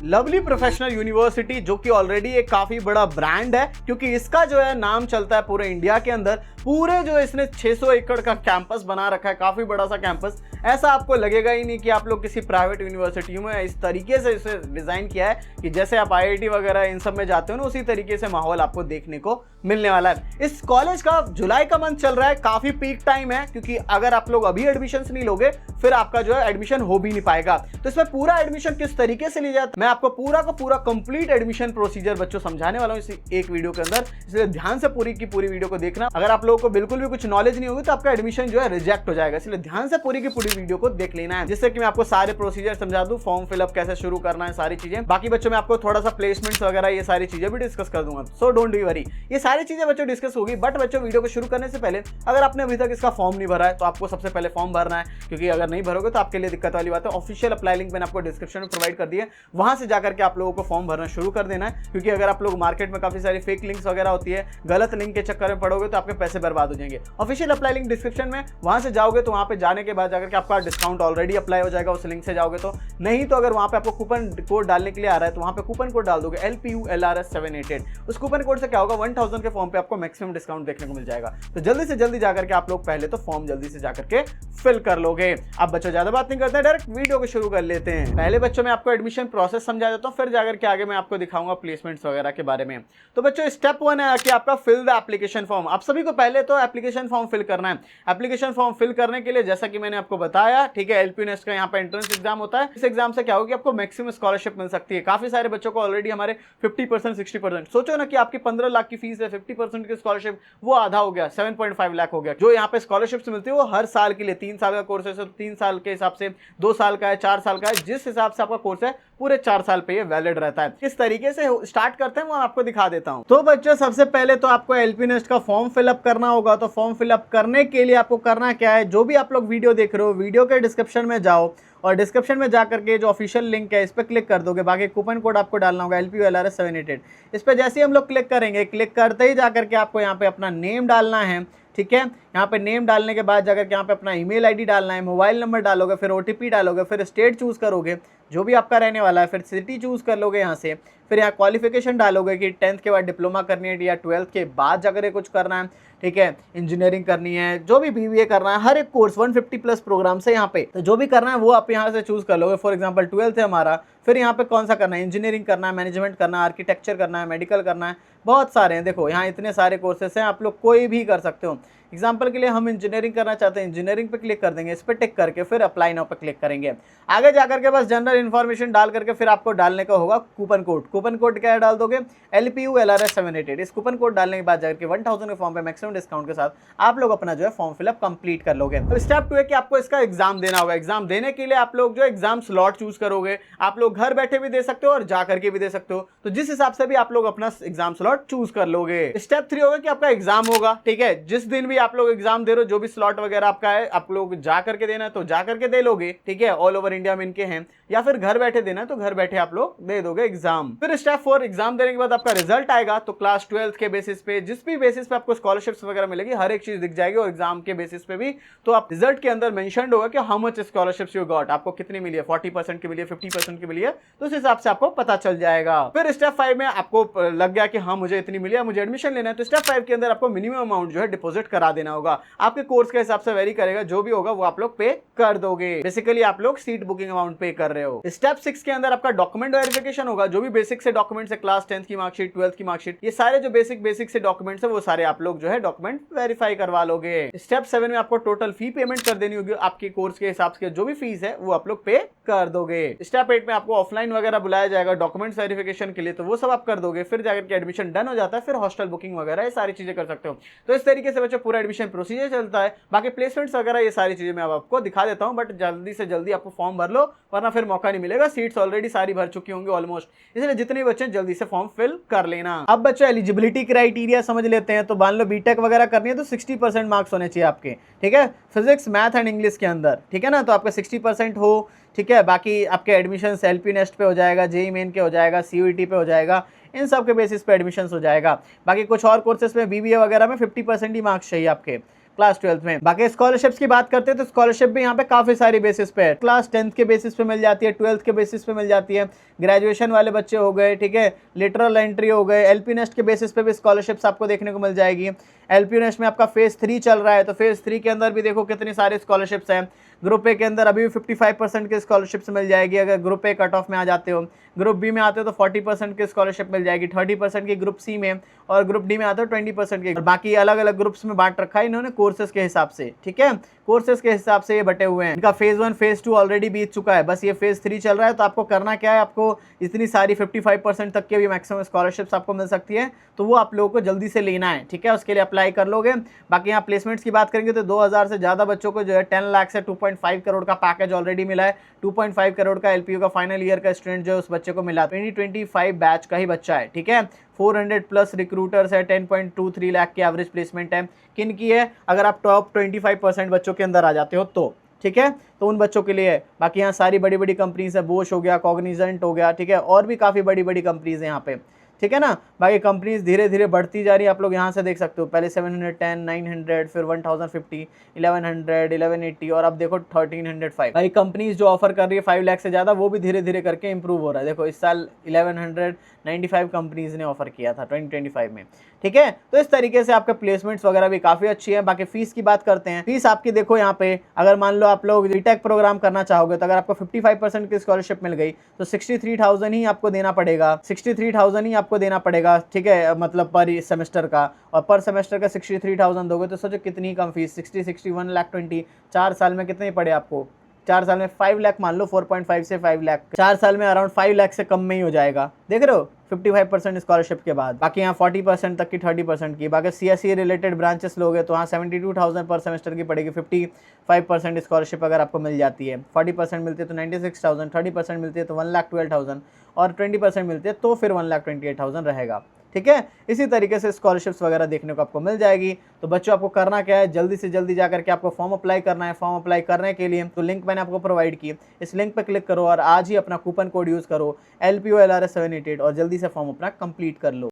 Lovely professional university जो कि already एक काफी बड़ा ब्रांड है, क्योंकि इसका जो है नाम चलता है पूरे इंडिया के अंदर। पूरे जो इसने 600 एकड़ का कैंपस बना रखा है, काफी बड़ा सा कैंपस। ऐसा आपको लगेगा ही नहीं कि आप लोग किसी प्राइवेट यूनिवर्सिटी में। इस तरीके से इसे डिजाइन किया है कि जैसे आप आईआईटी वगैरह इन सब में जाते हो ना, उसी तरीके से माहौल आपको देखने को मिलने वाला है। इस कॉलेज का जुलाई का मंथ चल रहा है, काफी पीक टाइम है, क्योंकि अगर आप लोग अभी एडमिशन नहीं लोगे फिर आपका जो है एडमिशन हो भी नहीं पाएगा। तो इसमें पूरा एडमिशन किस तरीके से लिया जाता है, मैं आपको पूरा का पूरा कंप्लीट एडमिशन प्रोसीजर बच्चों समझाने वाला हूं इस एक वीडियो के अंदर। इसलिए ध्यान से पूरी की पूरी वीडियो को देखना। अगर आप लोगों को बिल्कुल भी कुछ नॉलेज नहीं होगी तो आपका एडमिशन जो है रिजेक्ट हो जाएगा। इसलिए ध्यान से पूरी की पूरी वीडियो को देख लेना है, जिससे कि मैं आपको सारे प्रोसीजर समझा दूं, फॉर्म फिलअप कैसे शुरू करना है, सारी चीजें। बाकी बच्चों में आपको थोड़ा सा प्लेसमेंट्स वगैरह ये सारी चीजें भी डिस्कस कर दूंगा। सो डोंट बी वरी, ये सारी चीजें बच्चों डिस्कस होगी। बट बच्चों वीडियो को शुरू करने से पहले अगर आपने अभी तक इसका फॉर्म नहीं भरा है तो आपको सबसे पहले फॉर्म भरना है, क्योंकि अगर नहीं भरोगे तो आपके लिए दिक्कत वाली बात है। ऑफिशियल अप्लाई लिंक मैंने आपको डिस्क्रिप्शन में प्रोवाइड कर दी है, वहां से जाकर के आप लोगों को फॉर्म भरना शुरू कर देना है। क्योंकि अगर आप लोग मार्केट में काफी सारी फेक लिंक्स वगैरह होती है, गलत लिंक के चक्कर में पड़ोगे तो आपके पैसे बर्बाद हो जाएंगे। ऑफिशियल अप्लाई लिंक डिस्क्रिप्शन में, वहां से जाओगे तो वहां पे जाने के बाद जाकर के आपका डिस्काउंट ऑलरेडी अप्लाई हो जाएगा उस लिंक से जाओगे तो। नहीं तो अगर वहां पे आपको कूपन कोड डालने के लिए आ रहा है तो वहां पे कूपन कोड डाल दोगे LPULRS788। उस कूपन कोड से क्या होगा, 1000 के फॉर्म पे आपको मैक्सिमम डिस्काउंट देखने को मिल जाएगा। तो जल्दी से जल्दी जाकर के आप लोग पहले तो फॉर्म जल्दी से जाकर के फिल कर लोगे। अब बच्चों ज्यादा बात नहीं करते हैं, डायरेक्ट वीडियो को शुरू कर लेते हैं। पहले बच्चों मैं आपको एडमिशन प्रोसेस समझा देता हूं, फिर जाकर के आगे मैं आपको दिखाऊंगा प्लेसमेंट्स वगैरह के बारे में। तो बच्चों स्टेप 1 है कि आपका फिल द एप्लीकेशन फॉर्म। आप सभी को पहले तो एप्लीकेशन फॉर्म फिल करना है। एप्लीकेशन फॉर्म फिल करने के लिए जैसा कि मैंने आपको बताया, ठीक है, एलपी नेस्ट का यहाँ पे एंट्रेंस एग्जाम होता है। इस एग्जाम से क्या होगी, आपको मैक्सिमम स्कॉलरशिप मिल सकती है। काफी सारे बच्चों को ऑलरेडी हमारे 50% 60%, सोचो ना कि आपकी 15 लाख की फीस है, 50% की स्कॉलरशिप, वो आधा हो गया, 7.5 लाख हो गया। जो यहाँ पे स्कॉलरशिप्स मिलती है वो हर साल के लिए, 3 साल का कोर्स है तो 3 साल के हिसाब से, 2 साल का है, 4 साल का है, जिस हिसाब से आपका कोर्स है पूरे 4 साल पे ये वैलिड रहता है। किस तरीके से स्टार्ट करते हैं वो आपको दिखा देता हूं। तो बच्चों सबसे पहले तो आपको एलपी नेस्ट का फॉर्म फिलअप करना होगा। तो फॉर्म फिलअप करने के लिए आपको करना क्या है, जो भी आप लोग वीडियो देख रहे हो, वीडियो के डिस्क्रिप्शन में जाओ और डिस्क्रिप्शन में जाकर के जो ऑफिशियल लिंक है इस पर क्लिक कर दोगे। बाकी कूपन कोड आपको डालना होगा LPULRS788। इस पर जैसे ही हम लोग क्लिक करेंगे, क्लिक करते ही जाकर के आपको यहाँ पे अपना नेम डालना है, ठीक है। यहाँ पे नेम डालने के बाद जाकर के यहाँ पे अपना ईमेल आईडी डालना है, मोबाइल नंबर डालोगे, फिर OTP डालोगे, फिर स्टेट चूज करोगे जो भी आपका रहने वाला है, फिर सिटी चूज कर लोगे यहाँ से। फिर यहाँ क्वालिफिकेशन डालोगे कि 10th के बाद डिप्लोमा करनी है या 12th के बाद जाकर के कुछ करना है, ठीक है, इंजीनियरिंग करनी है, जो भी BBA करना है, हर एक कोर्स 150+ प्रोग्राम से यहाँ पे, तो जो भी करना है वो आप यहाँ से चूज कर लोगे। फॉर एग्जांपल 12th है हमारा, फिर यहाँ पे कौन सा करना है, इंजीनियरिंग करना है, मैनेजमेंट करना है, आर्किटेक्चर करना है, मेडिकल करना है, बहुत सारे हैं। देखो यहाँ इतने सारे कोर्सेस हैं, आप लोग कोई भी कर सकते हो। एग्जाम्पल के लिए हम इंजीनियरिंग करना चाहते हैं, इंजीनियरिंग पे क्लिक कर देंगे, इस पर टिक करके फिर अप्लाई नाउ पे क्लिक करेंगे। आगे जाकर के बस जनरल इन्फॉर्मेशन डाल करके फिर आपको डालने का होगा कूपन कोड। कूपन कोड क्या डाल दोगे, LPULRS788। इस कूपन कोड डालने के बाद जाकर के 1000 के फॉर्म पे मैक्सिमम डिस्काउंट के साथ आप लोग अपना जो है फॉर्म फिलअप कंप्लीट कर लोगे। तो स्टेप 2 है कि आपको इसका एग्जाम देना होगा। एग्जाम देने के लिए आप लोग जो एग्जाम स्लॉट चूज करोगे, आप लोग घर बैठे भी दे सकते हो और जा करके भी दे सकते हो, तो जिस हिसाब से भी आप लोग अपना एग्जाम स्लॉट चूज कर लोगे। स्टेप 3 होगा कि आपका एग्जाम होगा, ठीक है, जिस दिन भी आप लोग एग्जाम दे रहे हो, जो भी स्लॉट वगैरह आपका है, आप लोग जा करके देना है तो जा करके दे लोगे, ठीक है, ऑल ओवर इंडिया में इनके हैं, या फिर घर बैठे देना है तो घर बैठे आप लोग दे दोगे एग्जाम। फिर स्टेप 4, एग्जाम देने के बाद आपका रिजल्ट आएगा, तो क्लास 12th के बेसिस पे, जिस भी बेसिस पे आपको स्कॉलरशिप्स वगैरह मिलेगी, हर एक चीज दिख जाएगी, और एग्जाम के बेसिस पे भी तो आप रिजल्ट के अंदर मेंशन्ड होगा कि how much scholarships you got, आपको कितनी मिली है, 40% की मिली है, 50% की मिली है, तो उस हिसाब से आपको पता चल जाएगा। फिर स्टेप 5 में आपको लग गया कि हाँ मुझे इतनी मिली है, मुझे एडमिशन लेना है, तो स्टेप 5 के अंदर आपको मिनिमम अमाउंट जो है डिपॉजिट करा देना होगा। आपके कोर्स के हिसाब से वेरी करेगा, जो भी होगा वो आप लोग पे कर दोगे। बेसिकली आप लोग सीट बुकिंग अमाउंट पे कर रहे हो। स्टेप 6 के अंदर आपका डॉक्यूमेंट वेरिफिकेशन होगा। जो भी बेसिक से डॉक्यूमेंट्स है, क्लास 10th की मार्कशीट, 12th की मार्कशीट, ये सारे जो बेसिक से डॉक्यूमेंट्स है वो सारे आप लोग जो है डॉक्यूमेंट वेरीफाई करवा लोगे। स्टेप 7 में आपको टोटल फी पेमेंट कर देनी होगी, आपके कोर्स के हिसाब से जो भी फीस है वो आप लोग पे कर दोगे। स्टेप 8 में आपको ऑफलाइन वगैरह बुलाया जाएगा डॉक्यूमेंट्स वेरिफिकेशन के लिए, तो वो सब आप कर दोगे। फिर जाकर के एडमिशन डन हो जाता है, फिर हॉस्टल बुकिंग वगैरह ये सारी चीजें कर सकते हो। तो इस तरीके से बच्चों पूरा एडमिशन प्रोसीजर चलता है। बाकी प्लेसमेंट्स वगैरह ये सारी चीजें मैं आपको दिखा देता हूं, बट जल्दी से जल्दी आपको फॉर्म भर लो, वरना फिर मौका नहीं मिलेगा। सीट्स ऑलरेडी सारी भर चुकी होंगी ऑलमोस्ट, इसलिए जितने बच्चे जल्दी से फॉर्म फिल कर लेना। अब बच्चों एलिजिबिलिटी क्राइटेरिया समझ लेते हैं। तो मान लो बीटेक वगैरह करनी है तो 60% मार्क्स होने चाहिए आपके, ठीक है, फिजिक्स, मैथ एंड इंग्लिश के अंदर, ठीक है ना, तो आपका 60% हो, ठीक है। बाकी आपके एडमिशन एलपी नेस्ट पे हो जाएगा, जेई मेन के हो जाएगा, सीयूईटी पे हो जाएगा, इन सब के बेसिस पे एडमिशन हो जाएगा। बाकी कुछ और कोर्सेस में BBA वगैरह में 50% ही मार्क्स चाहिए आपके। क्लास 12th में। बाकी स्कॉलरशिप्स की बात करते हैं तो स्कॉलरशिप भी यहाँ पे काफी सारी बेसिस पे है। क्लास 10th के बेसिस पे मिल जाती है, 12th के बेसिस पे मिल जाती है, ग्रेजुएशन वाले बच्चे हो गए, ठीक है, लिटरल एंट्री हो गए, एलपी नेस्ट के बेसिस पे भी स्कॉलरशिप्स आपको देखने को मिल जाएगी। एलपी नेस्ट में आपका फेज 3 चल रहा है, तो फेज 3 के अंदर भी देखो कितनी सारी स्कॉलरशिप्स हैं। ग्रुप ए के अंदर अभी भी 55% की स्कॉलरशिप्स मिल जाएगी अगर ग्रुप ए कट ऑफ में आ जाते हो। ग्रुप बी में आते हो तो 40% की स्कॉलरशिप मिल जाएगी, 30% की ग्रुप सी में, और ग्रुप डी में आते हो 20% की। बाकी अलग अलग ग्रुप्स में बांट रखा है इन्होंने कोर्सेज के हिसाब से, ठीक है, कोर्सेज के हिसाब से ये बटे हुए हैं। इनका फेज 1 फेज 2 ऑलरेडी बीत चुका है, बस ये फेज 3 चल रहा है। तो आपको करना क्या है, आपको इतनी सारी 55% तक की भी मैक्सिमम स्कॉलरशिप्स आपको मिल सकती है, तो वो आप लोगों को जल्दी से लेना है, ठीक है, उसके लिए अप्लाई कर लोगे। बाकी यहाँ प्लेसमेंट्स की बात करेंगे तो 2000 से ज़्यादा बच्चों को जो है 10 लाख से 2.5 करोड़ का पैकेज ऑलरेडी मिला है। 2.5 करोड़ का एलपीयू का फाइनल ईयर का स्टूडेंट जो उस बच्चे को मिला, 2025 बैच का ही बच्चा है, ठीक है। 400 प्लस रिक्रूटर्स है, 10.23 लाख की एवरेज प्लेसमेंट है। किन की है, अगर आप टॉप 25% बच्चों के अंदर आ जाते हो तो, ठीक है, तो उन बच्चों के लिए है। बाकी यहाँ सारी बड़ी बड़ी कंपनीज है, बोश हो गया, कॉग्निजेंट हो गया, ठीक है, और भी काफ़ी बड़ी बड़ी कंपनीज है यहाँ पे, ठीक है ना। बाकी कंपनीज धीरे धीरे बढ़ती जा रही है, आप लोग यहाँ से देख सकते हो, पहले 710, 900, फिर 1050, 1100, 1180 और अब देखो 1305। भाई कंपनीज जो ऑफर कर रही है 5 लाख से ज़्यादा, वो भी धीरे धीरे करके इंप्रूव हो रहा है। देखो इस साल 1195 कंपनीज ने ऑफर किया था 2025 में, ठीक है। तो इस तरीके से आपके प्लेसमेंट्स वगैरह भी काफ़ी अच्छी है। बाकी फीस की बात करते हैं, फीस आपकी देखो यहाँ पे, अगर मान लो आप लोग बीटेक प्रोग्राम करना चाहोगे तो अगर आपको 55% की स्कॉलरशिप मिल गई तो 63,000 ही आपको देना पड़ेगा, 63,000 ही आपको देना पड़ेगा, ठीक है, मतलब पर सेमेस्टर का। और पर सेमेस्टर का 63,000 दोगे तो सोचो कितनी कम फीस, 61 लाख 20, 4 साल में कितने पड़े आपको, 4 साल में 5 लाख मान लो, 4.5 से 5 लाख, 4 साल में अराउंड 5 लाख से कम में ही हो जाएगा, देख रहे हो, 55% स्कॉलरशिप के बाद। बाकी यहाँ 40% तक की, 30% की। बाकी सीएससी रिलेटेड ब्रांचेस लोगे तो वहाँ 72,000 पर सेमेस्टर की पड़ेगी। 55% स्कॉलरशिप अगर आपको मिल जाती है, 40% मिलती है तो 96,000, 30% मिलती है तो 1,12,000 और 20% मिलती है तो फिर 1,28,000 रहेगा, ठीक है। इसी तरीके से स्कॉलरशिप्स वगैरह देखने को आपको मिल जाएगी। तो बच्चों आपको करना क्या है, जल्दी से जल्दी जाकर के आपको फॉर्म अप्लाई करना है। फॉर्म अप्लाई करने के लिए तो लिंक मैंने आपको प्रोवाइड की, इस लिंक पर क्लिक करो और आज ही अपना कूपन कोड यूज़ करो LPOLRS788 और जल्दी से फॉर्म अपना कंप्लीट कर लो।